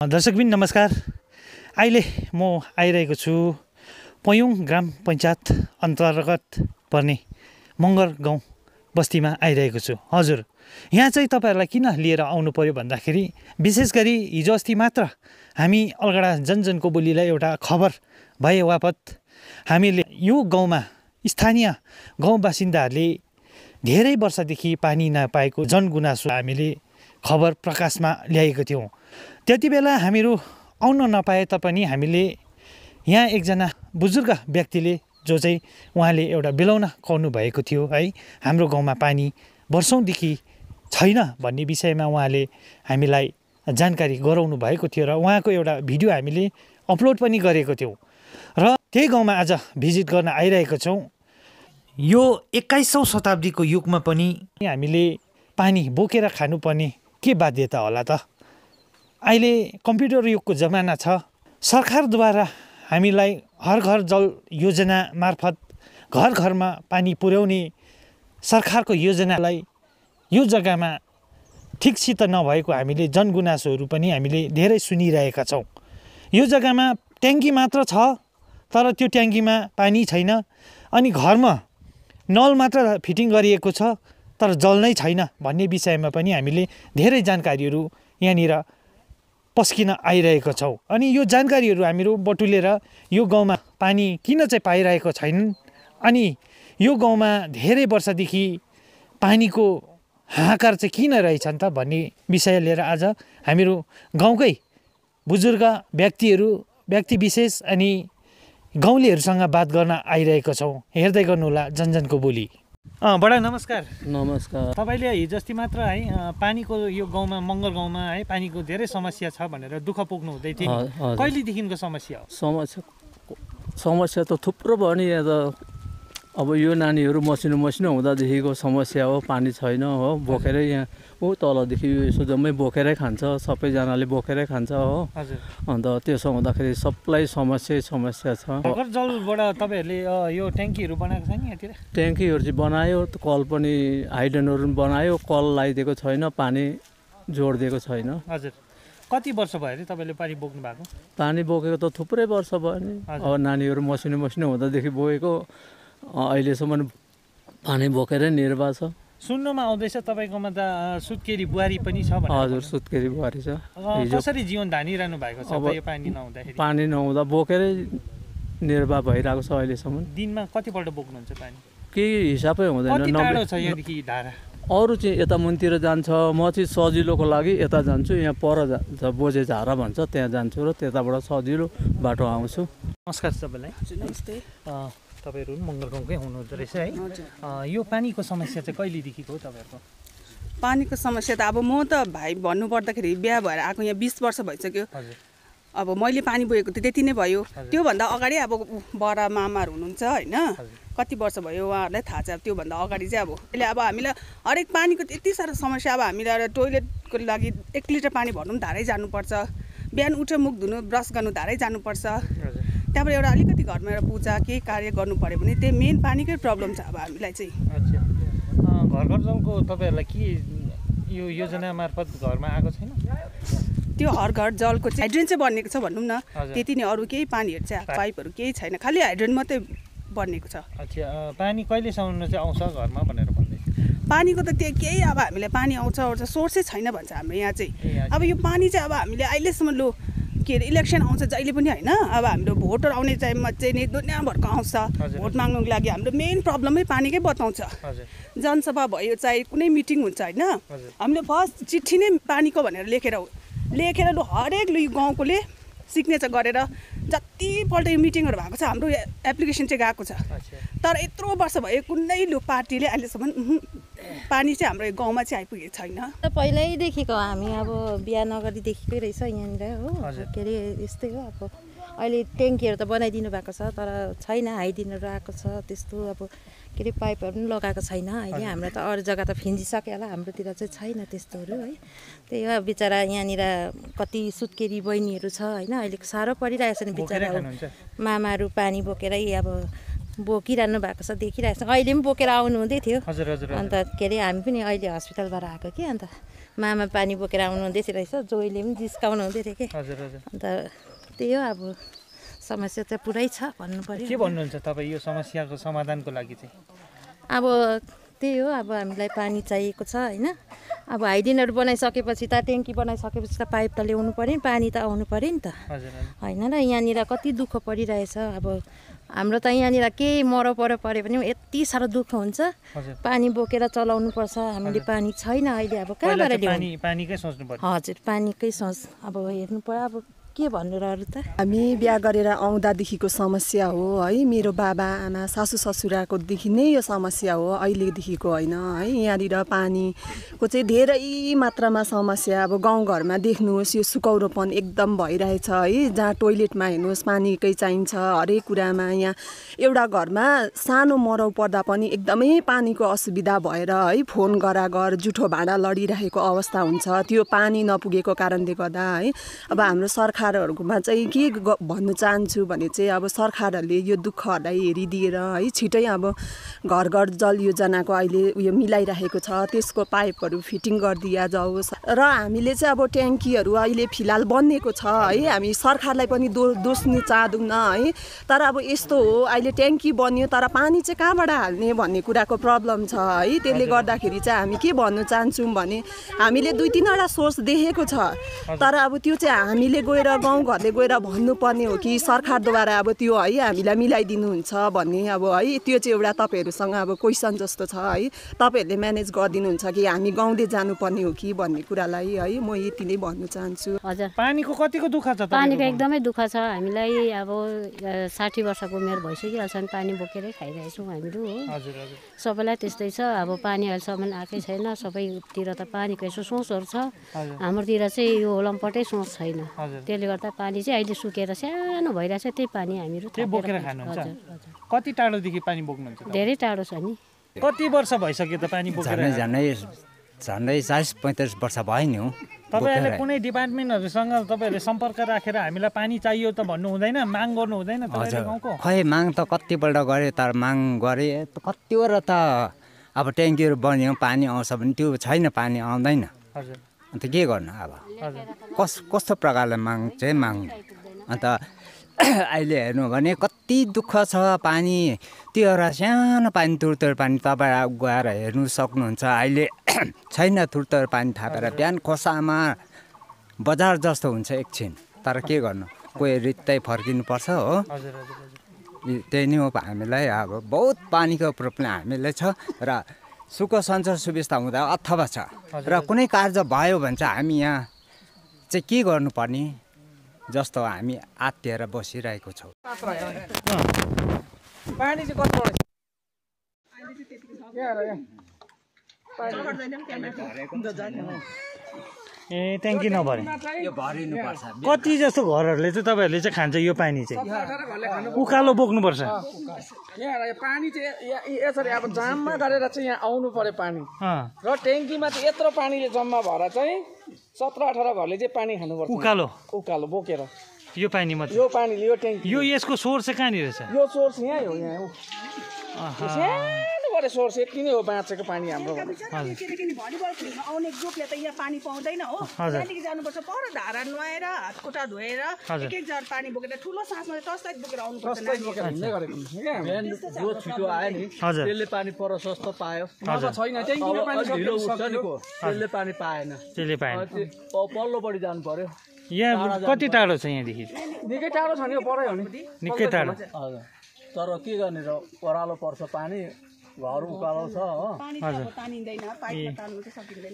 दर्शकबिन नमस्कार। अहिले म आइरहेको छु पयोङ ग्राम पञ्चायत अन्तर्गत पर्ने मगर गाउँ बस्तीमा आइरहेको छु। हजुर, यहाँ चाहिँ तपाईँहरूलाई किन लिएर आउनु पर्यो भन्दाखेरि विशेष गरी हिजो अस्ति मात्र हामी अलगढा जनजनको बोलीलाई एउटा खबर भए वापत हामीले यो गाउँमा स्थानीय गाउँ बासिन्दाहरूले धेरै वर्षदेखि पानी नपाएको जनगुनासो हामीले खबर प्रकाशमा ल्याएको थियौँ। त्यति बेला हामीहरू आउन नपाए तापनि हामीले यहाँ एकजना बुजुर्ग व्यक्तिले जो चाहिँ उहाँले एउटा बेलाउन कहनु भएको थियो है, हाम्रो गाउँमा पानी वर्षौँदेखि छैन भन्ने विषयमा उहाँले हामीलाई जानकारी गराउनु भएको थियो र उहाँको एउटा भिडियो हामीले अपलोड पनि गरेको थियौँ र त्यही गाउँमा आज भिजिट गर्न आइरहेको छौँ। यो 21औं शताब्दीको युगमा पनि हामीले पानी बोकेर खानुपर्ने के बाध्यता होला त? अहिले कम्प्युटर युगको जमाना छ। सरकारद्वारा हामीलाई हर घर जल योजना मार्फत घर घरमा पानी पुर्याउने सरकारको योजनालाई यो जग्गामा ठिकसित नभएको हामीले जनगुनासोहरू पनि हामीले धेरै सुनिरहेका छौँ। यो जग्गामा ट्याङ्की मात्र छ, तर त्यो ट्याङ्कीमा पानी छैन। अनि घरमा नल मात्र फिटिङ गरिएको छ, तर जल नै छैन भन्ने विषयमा पनि हामीले धेरै जानकारीहरू यहाँनिर पस्किन आइरहेको छौँ। अनि यो जानकारीहरू हामीहरू बटुलेर यो गाउँमा पानी किन चाहिँ पाइरहेको छैनन्, अनि यो गाउँमा धेरै वर्षदेखि पानीको हाहाकार चाहिँ किन रहेछन् त भन्ने विषय लिएर आज हामीहरू गाउँकै बुजुर्ग व्यक्ति विशेष अनि गाउँलेहरूसँग बात गर्न आइरहेको छौँ। हेर्दै गर्नुहोला जनजनको बोली। बडा नमस्कार। नमस्कार। तपाईँले हिजो अस्ति मात्र है पानीको यो गाउँमा मगर गाउँमा है पानीको धेरै समस्या छ भनेर दुःख पोख्नु हुँदै थियो। कहिलेदेखिको समस्या हो? समस्या त थुप्रो भयो नि। यहाँ त अब यो नानीहरू मसिनो हुँदादेखिको समस्या हो। पानी छैन हो, बोकेरै यहाँ तलदेखि यसो जम्मै बोकेरै खान्छ, सबैजनाले बोकेरै खान्छ हो। हजुर। अन्त त्यसो हुँदाखेरि सबलाई समस्या छ। भर्खर जलबाट तपाईँहरूले यो ट्याङ्कीहरू बनाएको छैन यहाँतिर? ट्याङ्कीहरू चाहिँ बनायो, कल पनि हाइड्रेनहरू पनि बनायो, कल लगाइदिएको छैन, पानी जोडिदिएको छैन। हजुर। कति वर्ष भयो अरे तपाईँले पानी बोक्नु भएको? पानी बोकेको त थुप्रै वर्ष भयो नि। अब नानीहरू मसिनो हुँदादेखि बोकेको अहिलेसम्म पानी बोकेरै निर्वाह छ। सुन्नुमा आउँदैछ तपाईँकोमा त सुत्केरी बुहारी पनि छ भनेर? हजुर, सुत्केरी बुहारी छ। कसरी जीवन धानिरहनु भएको छ यो पानी नहुँदाखेरि? पानी नहुँदा बोकेरै निर्वाह भइरहेको छ अहिलेसम्म। दिनमा कतिपल्ट बोक्नुहुन्छ पानी? केही हिसाबै हुँदैन। कति टाढो छ यहाँदेखि धारा? अरू चाहिँ यता मुनतिर जान्छ, म चाहिँ सजिलोको लागि यता जान्छु। यहाँ पर जान्छ, बोझे झारा भन्छ, त्यहाँ जान्छु र त्यताबाट सजिलो बाटो आउँछु। नमस्कार सबैलाई। नमस्ते। तपाईँहरू मगर गाउँकै हुनुहुँदो रहेछ है। यो पानीको समस्या चाहिँ कहिलेदेखिको हो तपाईँहरूको? पानीको समस्या त अब म त भाइ भन्नुपर्दाखेरि बिहा भएर आएको यहाँ 20 वर्ष भइसक्यो। अब मैले पानी बोकेको त त्यति नै भयो। त्योभन्दा अगाडि अब बडा मामाहरू हुनुहुन्छ होइन, कति वर्ष भयो उहाँहरूलाई थाहा छ। त्योभन्दा अगाडि चाहिँ अहिले अब हामीलाई हरेक पानीको त्यति साह्रो समस्या। अब हामीलाई टोइलेटको लागि 1 लिटर पानी भर्नु पनि धारै जानुपर्छ। बिहान उठेर मुख धुनु ब्रस गर्नु धारै जानुपर्छ। त्यहाँबाट एउटा अलिकति घरमा एउटा पूजा केही कार्य गर्नु पऱ्यो भने त्यही मेन पानीकै प्रब्लम छ अब हामीलाई चाहिँ। अच्छा, घर जलको तपाईँहरूलाई के यो योजना मार्फत घरमा आएको छैन? त्यो हर घर जलको चाहिँ हाइड्रेन चाहिँ बनिएको छ भनौँ न, त्यति नै। अरू केही पानीहरू चाहिँ पाइपहरू केही छैन, खालि हाइड्रेन मात्रै बनिएको छ। अच्छा, पानी कहिलेसम्म चाहिँ आउँछ घरमा भनेर भन्दै? पानीको त त्यो केही अब हामीले पानी आउँछ सोर्सै छैन भन्छ हाम्रो यहाँ चाहिँ। अब यो पानी चाहिँ अब हामीले अहिलेसम्म के अरे इलेक्सन आउँछ जहिले पनि होइन, अब हाम्रो भोटर आउने टाइममा चाहिँ नि दुनियाँभरको आउँछ भोट माग्नुको लागि। हाम्रो मेन प्रब्लमै पानीकै बताउँछ। जनसभा भयो चाहे कुनै मिटिङ हुन्छ होइन, हामीले फर्स्ट चिठी नै पानीको भनेर लेखेर लु हरेक लु गाउँकोले सिग्नेचर गरेर जतिपल्ट यो मिटिङहरू भएको छ हाम्रो एप्लिकेसन चाहिँ गएको छ। तर यत्रो वर्ष भयो कुनै लु पार्टीले अहिलेसम्म पानी चाहिँ हाम्रो गाउँमा चाहिँ आइपुगेको छैन। पहिल्यैदेखिको हामी अब बिहा नगरीदेखिकै रहेछ यहाँनिर हो। के अरे यस्तै हो। अब अहिले ट्याङ्कीहरू त बनाइदिनु भएको छ, तर छैन, हाइड्रेनहरू आएको छ त्यस्तो। अब के अरे पाइपहरू पनि लगाएको छैन अहिले। हाम्रो त अरू जग्गा त फिन्जिसक्यो होला, हाम्रोतिर चाहिँ छैन त्यस्तोहरू है। त्यही हो, बिचरा यहाँनिर कति सुत्केरी बहिनीहरू छ होइन, अहिले साह्रो परिरहेको छ नि बिचरा। मामाहरू पानी बोकेरै अब बोकिरहनु भएको छ, देखिरहेको छ। अहिले पनि बोकेर आउनु हुँदै थियो। अन्त के अरे हामी पनि अहिले हस्पिटलबाट आएको कि, अन्त मामा पानी बोकेर आउनु हुँदै थियो रहेछ, जोइले पनि जिस्काउनु हुँदै थियो कि। हजुर हजुर। अन्त त्यही हो अब समस्या त पुरै छ भन्नु पर्यो। के भन्नुहुन्छ तपाईँ यो समस्याको समाधानको लागि चाहिँ? अब त्यही हो, अब हामीलाई पानी चाहिएको छ होइन। अब हाइडिनहरू बनाइसकेपछि त ट्याङ्की बनाइसकेपछि त पाइप त ल्याउनु पऱ्यो नि, पानी त आउनु पऱ्यो नि त होइन र। यहाँनिर कति दुःख परिरहेछ। अब हाम्रो त यहाँनिर केही मरौ पऱ्यो पनि यति साह्रो दुःख हुन्छ। पानी बोकेर चलाउनु पर्छ, हामीले पानी छैन अहिले। अब कहाँबाट ल्याउनु? पानीकै सोच्नु पर्छ। हजुर पानीकै सोच। अब हेर्नु पर्यो अब के भन्नु र अरू त। हामी बिहा गरेर आउँदादेखिको समस्या हो है। मेरो बाबा आमा सासू ससुराकोदेखि नै यो समस्या हो, अहिलेदेखिको होइन है। यहाँनिर पानीको चाहिँ धेरै मात्रामा समस्या। अब गाउँघरमा देख्नुहोस् यो सुकौरोपन एकदम भइरहेछ है। जहाँ टोइलेटमा हेर्नुहोस् पानीकै चाहिन्छ हरेक कुरामा। यहाँ एउटा घरमा सानो मरौ पर्दा पनि एकदमै पानीको असुविधा भएर है फोन गरागर जुठो भाँडा लडिरहेको अवस्था हुन्छ, त्यो पानी नपुगेको कारणले गर्दा है। अब हाम्रो सरकारहरूमा चाहिँ के भन्नु चाहन्छु भने चाहिँ अब सरकारहरूले यो दुःखहरूलाई हेरिदिएर है छिटै अब घर घर जल योजनाको अहिले उयो मिलाइरहेको छ, त्यसको पाइपहरू फिटिङ गरिदिया जाओस्। र हामीले चाहिँ अब ट्याङ्कीहरू अहिले फिलहाल बनिएको छ है। हामी सरकारलाई पनि दोस्नु चाहदैनौँ है। तर अब यस्तो हो, अहिले ट्याङ्की बन्यो तर पानी चाहिँ कहाँबाट हाल्ने भन्ने कुराको प्रब्लम छ है। त्यसले गर्दाखेरि चाहिँ हामी के भन्नु चाहन्छौँ भने हामीले 2-3वटा सोर्स देखेको छ, तर अब त्यो चाहिँ हामीले गएर गाउँघरले गएर भन्नुपर्ने हो कि सरकारद्वारा अब त्यो है हामीलाई मिलाइदिनुहुन्छ भन्ने अब है। त्यो चाहिँ एउटा तपाईँहरूसँग अब क्वेसन जस्तो छ है। तपाईँहरूले म्यानेज गरिदिनुहुन्छ कि हामी गाउँदै जानुपर्ने हो कि भन्ने कुरालाई है म यति नै भन्नु चाहन्छु। हजुर पानीको कतिको दुःख छ? पानीको एकदमै दुःख छ हामीलाई। अब 60 वर्षको उमेर भइसकिहाल्छ नि पानी बोकेरै खाइरहेछौँ हामीहरू हो। हजुर हजुर। सबैलाई त्यस्तै छ। अब पानी अहिलेसम्म आएकै छैन। सबैतिर त पानीको यसो सोचहरू छ, हाम्रोतिर चाहिँ यो लम्पटै सोच छैन। त्यसले गर्दा पानी चाहिँ अहिले सुकेर सानो भइरहेछ। त्यही पानी हामीहरू बोकेर खानुहुन्छ? कति टाढोदेखि पानी बोक्नुहुन्छ? धेरै टाढो छ नि। कति वर्ष भइसक्यो त पानी बोकेर? झन्डै 40-45 वर्ष भयो नि हो। तपाईँहरूले कुनै डिपार्टमेन्टहरूसँग तपाईँहरूले सम्पर्क राखेर हामीलाई पानी चाहियो त भन्नु हुँदैन? माग गर्नु हुँदैन तपाईँले गाउँको? खै माग त कतिपल्ट गऱ्यो, तर माग गरे कतिवटा त अब ट्याङ्कीहरू बन्यो पानी आउँछ भने त्यो छैन, पानी आउँदैन। हजुर। अन्त के गर्नु अब? कस्तो प्रकारले माग चाहिँ माग्नु? अन्त अहिले हेर्नु भने कति दुःख छ पानी। त्यो एउटा सानो पानी तुरतुर पानी तपाईँ गएर हेर्नु सक्नुहुन्छ। अहिले छैन तुरतुर पानी थापेर बिहान खोसामा बजार जस्तो हुन्छ एकछिन। तर के गर्नु, कोही रित्तै फर्किनुपर्छ हो। त्यही नै हो हामीलाई। अब बहुत पानीको प्रब्लम हामीलाई छ र सुख सञ्चार सुविस्ता हुँदा अथवा छ र कुनै कार्य भयो भने चाहिँ हामी यहाँ चाहिँ के गर्नुपर्ने जस्तो हामी आत्तिएर बसिरहेको छौँ। पानी चाहिँ कतिवटा ए ट्याङ्की नभरे यो भरिनुपर्छ। कति जस्तो घरहरूले चाहिँ तपाईँहरूले चाहिँ खान्छ यो पानी चाहिँ? उकालो बोक्नुपर्छ। यहाँ पानी चाहिँ यसरी अब जाममा गरेर चाहिँ यहाँ आउनु पर्यो पानी। र ट्याङ्कीमा चाहिँ यत्रो पानीले जम्मा भएर चाहिँ 17-18 घरले चाहिँ पानी खानुपर्छ। उकालो बोकेर यो पानी मात्रै? यो पानीले यो ट्याङ्की। यो यसको सोर्स चाहिँ कहाँनिर छ? यो सोर्स यहीँ हो। यहाँ सानो बडे सोर्स यति नै हो बाँचेको पानी हाम्रो। किनकि भलिबल फिल्डमा आउने ग्रुपले त यहाँ पानी पाउँदैन हो। त्यहाँदेखि जानुपर्छ पर धारा नुहाएर हात खुट्टा धोएर एक जार पानी बोकेर ठुलो सासमा टर्चलाइट बोकेर आउनुपर्छ। जो छिटो आयो नि त्यसले पानी प्रशस्त पायो। छैन ट्याङ्कीमा पानी त्यसले पानी पाएन। पल्लोपट्टि जानु पर्यो। यहाँ कति टाढो छ यहाँदेखि? निकै टाढो छ नि, यो परै हो नि, निकै टाढो। तर के गर्ने र ओह्रालो पर्छ पानी, घर उकालो छ हो।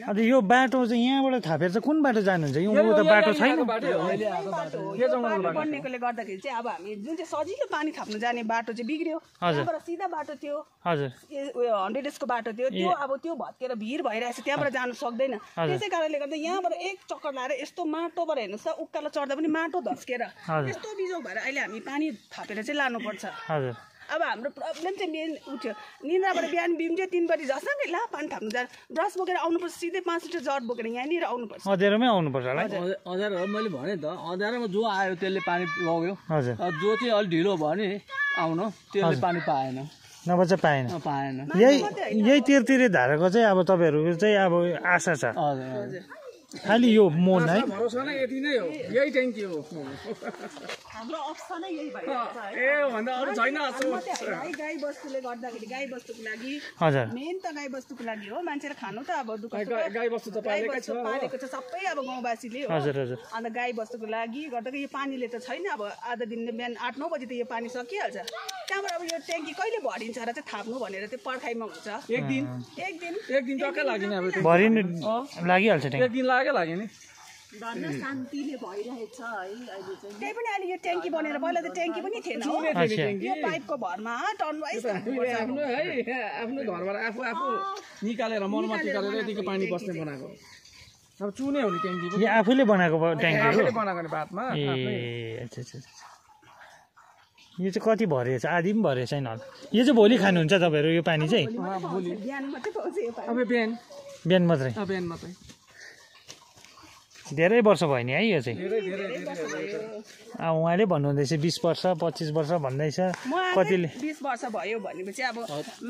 अन्त यो बाटो चाहिँ यहाँबाट थापेर चाहिँ कुन बाटो जानुहुन्छ? यो त बाटो छैन बन्नेकोले गर्दाखेरि चाहिँ अब हामी जुन चाहिँ सजिलो पानी थाप्नु जाने बाटो चाहिँ बिग्रियो। त्यहाँबाट सिधा बाटो थियो, हजुर 100 डेजको बाटो थियो, त्यो अब त्यो भत्केर भिड भइरहेछ, त्यहाँबाट जानु सक्दैन। त्यसै कारणले गर्दा यहाँबाट एक चक्कर लाएर यस्तो माटोबाट हेर्नुहोस् त उकालो चढ्दा पनि माटो धस्केर यस्तो बिजोग भएर अहिले हामी पानी थापेर चाहिँ लानुपर्छ। अब हाम्रो प्रब्लम चाहिँ मेन उठ्यो। निन्द्राबाट बिहान बिहान चाहिँ 3 बजी जसँगै ला पानी थाप्नु जानु, ब्रस बोकेर आउनुपर्छ, सिधै 5 लिटर जट बोकेर यहाँनिर आउनुपर्छ। अँध्यारोमै आउनुपर्छ होला। अँध्यारो मैले भने त अँध्यारोमा जो आयो त्यसले पानी लग्यो, जो चाहिँ अलिक ढिलो भयो नि आउन त्यसले पानी पाएन। नभए चाहिँ पाएन पाएन यही तिरतिरे धाराको चाहिँ अब तपाईँहरूको चाहिँ अब आशा छ खालि यो मोन है भरोसा नै यति नै हो यही ट्याङ्की हो हाम्रो अप्सनै यही भयो ए भन्दा अरू छैन गाई बस्तुले गर्दाखेरि गाई बस्तुको लागि हजुर मेन त गाई बस्तुको लागि हो मान्छेले खानु त अब दुःख गाई बस्तु त पालेकै छ पालेको छ सबै अब गाउँवासीले हो हजुर हजुर अन्त गाई बस्तुको लागि गर्दा यो पानीले त छैन अब आधा दिन बिहान 8-9 बजी त यो पानी सकिहाल्छ त्यहाँबाट अब यो ट्याङ्की कहिले भरिन्छ र चाहिँ थाप्नु भनेर त्यो पर्खाइमा हुन्छ एक दिन टक्कै लाग्यो नि अब भरिनु लागिहाल्छ एक दिन लाग्यो नि धन्न शान्तिले भइरहेछ है अहिले चाहिँ त्यही पनि अहिले यो ट्याङ्की बनेर पहिला त ट्याङ्की पनि थिएन हो यो पाइपको भरमा टनवाइज आफ्नो है आफ्नो घरबाट आफू निकालेर मर्मती गरेर यतिको पानी बस्ने बनाएको अब चुने हो नि ट्याङ्की यो आफूले बनाएको ट्याङ्की हो आफूले बनाएको नि बादमा ए अच्छा यो चाहिँ कति भरेछ आधी पनि भरेछ छैन होला यो चाहिँ भोलि खानुहुन्छ तपाईँहरू यो पानी चाहिँ बिहान मात्रै पाउँछ यो पानी अब बिहान मात्रै बिहान मात्रै धेरै वर्ष भयो नि है यो चाहिँ धेरै उहाँले भन्नुहुँदैछ 20 वर्ष 25 वर्ष भन्दैछ कतिले 20 वर्ष भयो भनेपछि अब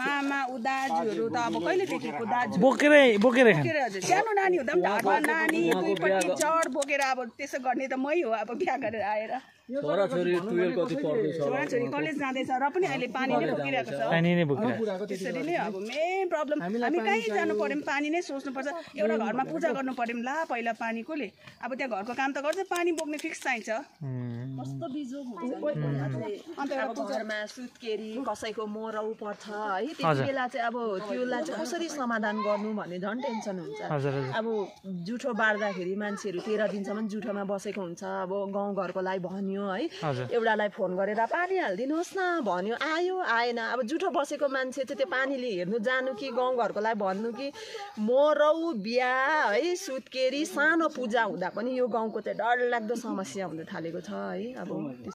मामा दाजुहरू त अब कहिलेदेखिको दाजु बोकेरै खानु हजुर सानो नानी हुँदा पनि ढाडमा नानी दुईपट्टि चढ बोकेर अब त्यसो गर्ने त मै हो अब बिहा गरेर आएर छोराछोरी 12 कति पढ्दैछ छोराछोरी कलेज जाँदैछ र पनि अहिले पानी नै बोकिरहेको छ पानी नै बोकिरहेको त्यसरी नै अब मेन प्रब्लम हामी कहीँ जानु पर्यो पनि पानी नै सोच्नुपर्छ एउटा घरमा पूजा गर्नु पर्यो पनि ला पहिला पानी कसले अब त्यहाँ घरको काम त गर्छ पानी बोक्ने फिक्स चाहिन्छ कस्तो बिजोग हुन्छ अन्त अब घरमा सुत्केरी कसैको मरौ पर्छ है त्यति बेला चाहिँ अब त्यसलाई चाहिँ कसरी समाधान गर्नु भन्ने झन् टेन्सन हुन्छ अब जुठो बार्दाखेरि मान्छेहरू 13 दिनसम्म जुठोमा बसेको हुन्छ अब गाउँघरकोलाई भन्यो है एउटालाई फोन गरेर पानी हालिदिनुहोस् न भन्यो आयो आएन अब जुठो बसेको मान्छे चाहिँ त्यो पानीले हेर्नु जानु कि गाउँघरकोलाई भन्नु कि मरौ बिहा है सुत्केरी सानो पूजा हुँदा पनि यो गाउँको चाहिँ डरलाग्दो समस्या हुन थालेको छ है अब